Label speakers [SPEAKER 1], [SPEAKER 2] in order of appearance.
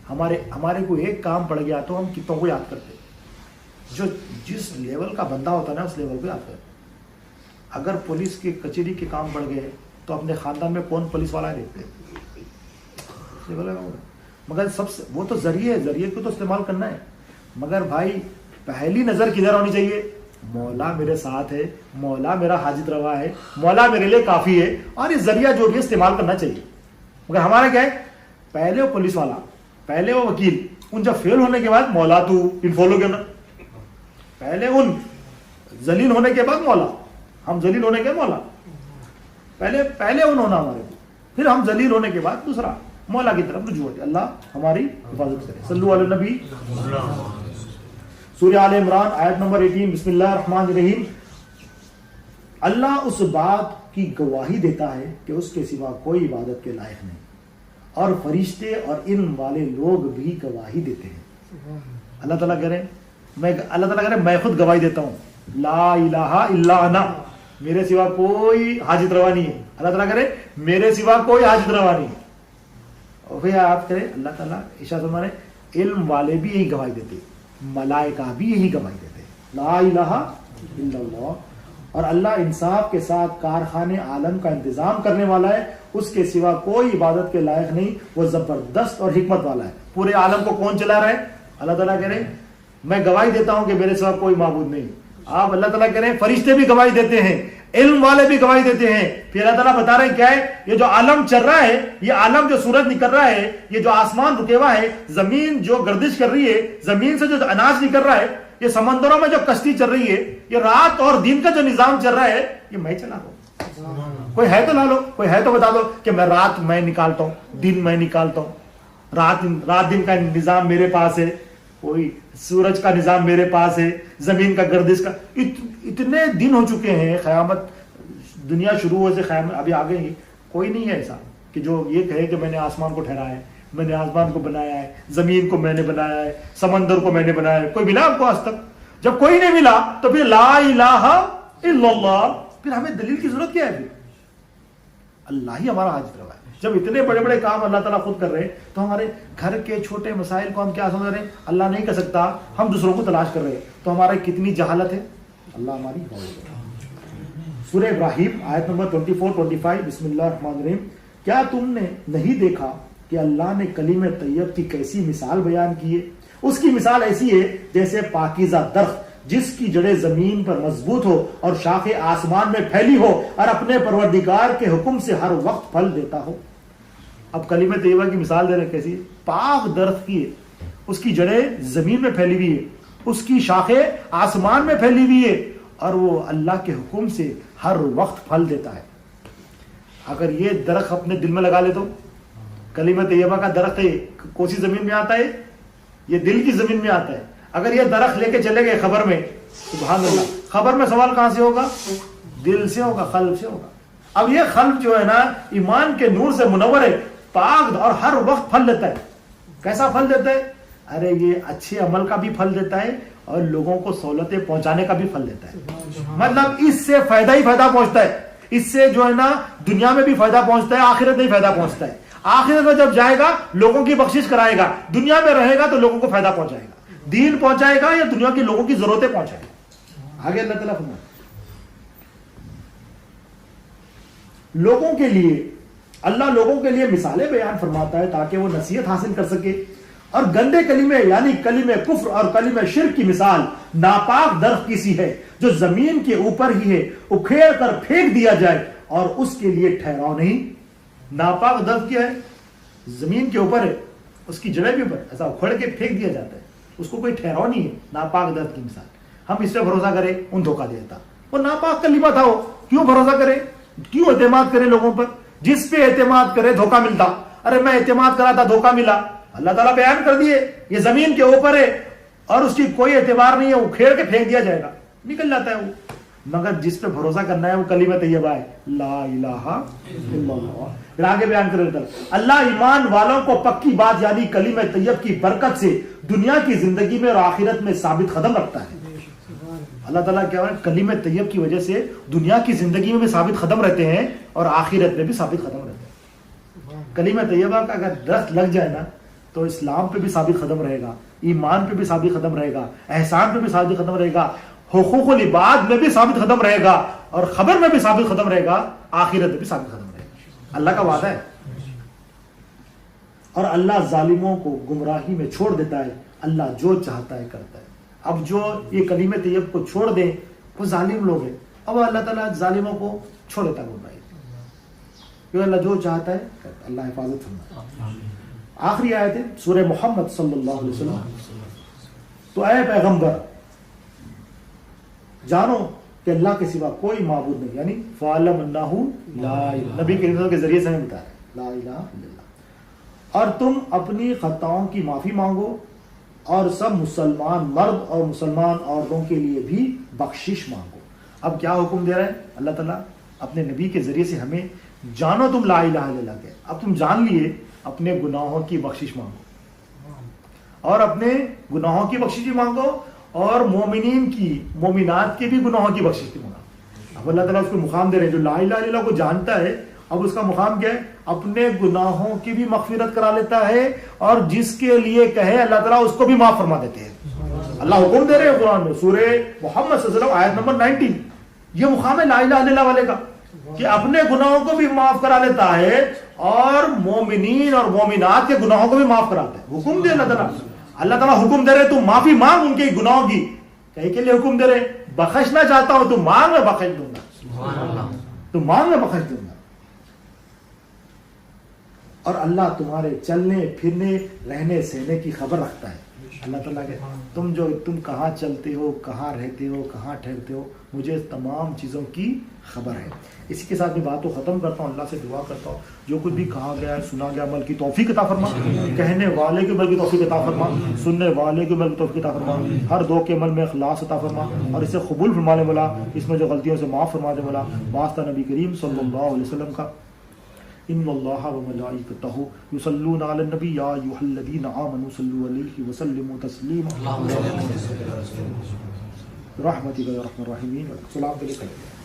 [SPEAKER 1] ہمارے کو ایک کام پڑ گیا تو ہم کتنوں کو یاد کرتے. جو جس لیول کا بندہ ہوتا ہے نا اس لیول کو یاد کرتے. اگر پولیس کی کچہری کے کام بڑھ گئے تو اپنے خاندان میں کون پولیس والا دیکھتے. مگر وہ تو ذریعے کو تو استعمال کرنا ہے. مگر بھائی پہلی نظر کدھر ہونی چاہیے؟ مولا میرے ساتھ ہے, مولا میرا حاجت روا ہے, مولا میرے لیے کافی ہے, اور یہ ذریعہ جو بھی استعمال کرنا چاہیے. مگر ہمارا کیا ہے, پہلے وہ پولیس والا, پہلے وہ وکیل, ان جب فیل ہونے کے بعد مولا تو ان فالو کرنا. پہلے ان ذلیل ہونے کے بعد مولا, ہم ذلیل ہونے کے مولا, پہلے ان ہونا ہمارے کو, پھر ہم ذلیل ہونے کے بعد دوسرا مولا کی طرف رجوع ہے. اللہ ہماری حفاظت کرے. صلو علی النبی. سورہ آل عمران آیت نمبر 18. بسم اللہ الرحمن الرحیم. اللہ اس بات کی گواہی دیتا ہے کہ اس کے سوا کوئی عبادت کے لائق نہیں, اور فرشتے اور علم والے لوگ بھی گواہی دیتے ہیں. اللہ تعالیٰ کہہ رہے میں خود گواہی دیتا ہوں, لا الہ الا انا, میرے سوا کوئی حاجت روا نہیں ہے. اللہ تعالیٰ کہہ رہے میرے سوا کوئی حاجت روا نہیں ہے. اور پھر آپ کریں اللہ تعالیٰ ارشاد فرمانے علم والے بھی یہی گواہی دیتے, ملائکہ بھی یہی گواہی دیتے, لا الہ الا اللہ. اور اللہ انصاف کے ساتھ کارخانے عالم کا انتظام کرنے والا ہے, اس کے سوا کوئی عبادت کے لائق نہیں, وہ زبردست اور حکمت والا ہے. پورے عالم کو کون چلا رہا ہے؟ اللہ تعالیٰ کہہ رہے میں گواہی دیتا ہوں کہ میرے سوا کوئی معبود نہیں. آپ اللہ تعالیٰ کہہ رہے ہیں فرشتے بھی گواہی دیتے ہیں, علم والے بھی گواہی دیتے ہیں. پھر اللہ تعالیٰ بتا رہے ہیں کیا ہے, یہ جو عالم چل رہا ہے, یہ عالم جو سورج نکل رہا ہے, یہ جو آسمان رکے ہوا ہے, زمین جو گردش کر رہی ہے, زمین سے جو اناج نکل رہا ہے, یہ سمندروں میں جو کشتی چل رہی ہے, یہ رات اور دن کا جو نظام چل رہا ہے, یہ میں چلا رہا ہوں. کوئی ہے تو لا لو, کوئی ہے تو بتا دو کہ میں رات میں نکالتا ہوں, دن میں نکالتا ہوں, رات دن کا نظام میرے پاس ہے, کوئی سورج کا نظام میرے پاس ہے, زمین کا گردش کا. اتنے دن ہو چکے ہیں, قیامت دنیا شروع ہونے سے قیامت ابھی آگے ہی کوئی نہیں ہے ایسا کہ جو یہ کہے کہ میں نے آسمان کو ٹھہرایا ہے, میں نے آسمان کو بنایا ہے, زمین کو میں نے بنایا ہے, سمندر کو میں نے بنایا ہے. کوئی ملا آپ کو آج تک؟ جب کوئی نہیں ملا تو پھر لا الہ الا اللہ, پھر ہمیں دلیل کی ضرورت کیا ہے؟ پھر اللہ ہی ہمارا حاجت روا ہے. جب اتنے بڑے بڑے کام اللہ تعالیٰ خود کر رہے ہیں تو ہمارے گھر کے چھوٹے مسائل کو ہم کیا سمجھ رہے ہیں؟ اللہ نہیں کر سکتا, ہم دوسروں کو تلاش کر رہے ہیں. تو ہمارے کتنی جہالت ہے. اللہ ہماری حفاظت کرے. سورہ ابراہیم آیت نمبر 24-25. بسم اللہ الرحمن الرحیم. کیا تم نے نہیں دیکھا کہ اللہ نے کلیم طیب کی کیسی مثال بیان کی ہے؟ اس کی مثال ایسی ہے جیسے پاکیزہ درخت جس کی جڑیں زمین پر مضبوط ہو اور شاخیں آسمان میں پھیلی ہو اور اپنے پروردگار کے حکم سے ہر وقت پھل دیتا ہو. اب کلمہ طیبہ کی مثال دے رہے ہیں کیسی؟ پاک درخت کی ہے, اس کی جڑیں زمین میں پھیلی ہوئی ہے, اس کی شاخیں آسمان میں پھیلی ہوئی ہے, اور وہ اللہ کے حکم سے ہر وقت پھل دیتا ہے. اگر یہ درخت اپنے دل میں لگا لے تو, کلمہ طیبہ کا درخت ہے, کون سی زمین میں آتا ہے؟ یہ دل کی زمین میں آتا ہے. اگر یہ درخت لے کے چلے گئے خبر میں, سبحان اللہ, خبر میں سوال کہاں سے ہوگا؟ دل سے ہوگا, قلب سے ہوگا. اب یہ قلب جو ہے نا ایمان کے نور سے منور ہے, پاک, اور ہر وقت پھل دیتا ہے. کیسا پھل دیتا ہے؟ ارے یہ اچھے عمل کا بھی پھل دیتا ہے اور لوگوں کو سہولتیں پہنچانے کا بھی پھل دیتا ہے. مطلب اس سے فائدہ ہی فائدہ پہنچتا ہے. اس سے جو ہے نا دنیا میں بھی فائدہ پہنچتا ہے, آخرت میں بھی فائدہ پہنچتا ہے. آخرت میں جب جائے گا لوگوں کی بخشش کرائے گا, دنیا میں رہے گا تو لوگوں کو فائدہ پہنچائے گا, دین پہنچائے گا یا دنیا کی لوگوں کی ضرورتیں پہنچائے گا. آگے اللہ تعالیٰ فرمائے لوگوں کے لیے, اللہ لوگوں کے لیے مثالیں بیان فرماتا ہے تاکہ وہ نصیحت حاصل کر سکے. اور گندے کلمے یعنی کلمے کفر اور کلمے شرک کی مثال ناپاک درخت کی سی ہے جو زمین کے اوپر ہی ہے, اکھیڑ کر پھینک دیا جائے اور اس کے لیے ٹھہراؤ نہیں. ناپاک درخت کیا ہے؟ زمین کے اوپر ہے, اس کی جڑیں بھی اوپر, ایسا اکھڑ کے پھینک دیا جاتا ہے, اس کو کوئی ٹھہراؤ نہیں ہے. ناپاک درخت کی مثال. ہم اس پہ بھروسہ کریں, ان دھوکہ دیتا. وہ ناپاک کلمہ تھا, وہ کیوں بھروسہ کرے, کیوں اعتماد کرے لوگوں پر؟ جس پہ اعتماد کرے دھوکہ ملتا. ارے میں اعتماد کرا تھا, دھوکہ ملا. اللہ تعالیٰ بیان کر دیے یہ زمین کے اوپر ہے اور اس کی کوئی اعتبار نہیں ہے, وہ کھیڑ کے پھینک دیا جائے گا, نکل جاتا ہے وہ. مگر جس پہ بھروسہ کرنا ہے وہ کلمہ طیبہ ہے, لا الہ الا اللہ. پھر آگے بیان کر دیتا اللہ ایمان والوں کو پکی بات یعنی کلمہ طیب کی برکت سے دنیا کی زندگی میں اور آخرت میں ثابت قدم رکھتا ہے. اللہ تعالیٰ کیا ہے, کلمہ طیب کی وجہ سے دنیا کی زندگی میں بھی ثابت قدم رہتے ہیں اور آخرت میں بھی ثابت قدم رہتے ہیں. کلمہ طیبہ کا اگر درخت لگ جائے نا تو اسلام پہ بھی ثابت قدم رہے گا، ایمان پہ بھی ثابت قدم رہے گا، احسان پہ بھی ثابت قدم رہے گا، حقوق العباد میں بھی ثابت قدم رہے گا، اور خبر میں بھی ثابت قدم رہے گا، آخرت میں بھی ثابت قدم رہے گا. اللہ کا وعدہ ہے. اور اللہ ظالموں کو گمراہی میں چھوڑ دیتا ہے، اللہ جو چاہتا ہے کرتا ہے. اب جو یہ کلمہ طیب کو چھوڑ دیں وہ ظالم لوگ ہیں، اب اللہ تعالیٰ ظالموں کو چھوڑ دیتا ہے گمراہی، کیونکہ اللہ جو چاہتا ہے کرتا ہے. اللہ حفاظت فرمائے. آخری آیت ہے سورہ محمد صلی اللہ علیہ وسلم. تو اے پیغمبر جانو کہ اللہ کے سوا کوئی معبود نہیں، یعنی فَعَلَمْ أَنَّهُ لَا إِلَهَ، نبی کریم کے ذریعے سے ہمیں بتا رہے لا الہ الا اللہ. اور تم اپنی خطاؤں کی معافی مانگو، اور سب مسلمان مرد اور مسلمان عورتوں کے لیے بھی بخشش مانگو. اب کیا حکم دے رہے ہیں اللہ تعالیٰ اپنے نبی کے ذریعے سے ہمیں؟ جانو تم لا الہ الا اللہ کے، اب تم جان لیے، اپنے گناہوں کی بخشش مانگو، اور اپنے گناہوں کی بخشش بھی مانگو، اور مومنین کی مومنات کے بھی گناہوں کی بخشش بھی مانگو. اب اللہ تعالیٰ اس کو مقام دے رہے ہیں جو لا الہ الا اللہ کو جانتا ہے، اب اس کا مقام کیا ہے؟ اپنے گناہوں کی بھی مغفرت کرا لیتا ہے، اور جس کے لیے کہے اللہ تعالیٰ اس کو بھی معاف فرما دیتے ہیں. اللہ حکم دے رہے ہیں قرآن میں سورہ محمد صلی اللہ علیہ وسلم آیت نمبر 19. یہ مقام ہے لا الہ الا اللہ والے کا کہ اپنے گناہوں کو بھی معاف کرا لیتا ہے اور مومنین اور مومنات کے گناہوں کو بھی معاف کراتا ہے. حکم دے اللہ تعالیٰ. اللہ تعالیٰ حکم دے رہے تو معافی مانگ ان کے گناہوں کی. کہیں کے لیے حکم دے رہے بخشنا چاہتا ہوں تو مانگ میں بخش دوں گا، تو مانگ میں بخش دوں گا. اور اللہ تمہارے چلنے پھرنے رہنے سہنے کی خبر رکھتا ہے. اللہ تعالیٰ کہ تم کہاں چلتے ہو، کہاں رہتے ہو، کہاں ٹھہرتے ہو، مجھے تمام چیزوں کی خبر ہے. اسی کے ساتھ میں بات کو ختم کرتا ہوں. اللہ سے دعا کرتا ہوں جو کچھ بھی کہا گیا ہے، سنا گیا، عمل کی توفیق عطا فرما. کہنے والے کے عمل کی توفیق عطا فرما، سننے والے کے عمل کی توفیق عطا فرما. ہر دو کے عمل میں اخلاص عطا فرما، اور اسے قبول فرمانے والا، اس میں جو غلطیوں سے معاف فرما دے والا. واسطہ نبی کریم صلی اللہ علیہ وسلم کا. ان اللہ وملائکتہ یصلون علی النبی یا ایھا الذین آمنوا صلوا علیہ وسلموا تسلیما برحمتک یا ارحم الراحمین. السلام علیکم.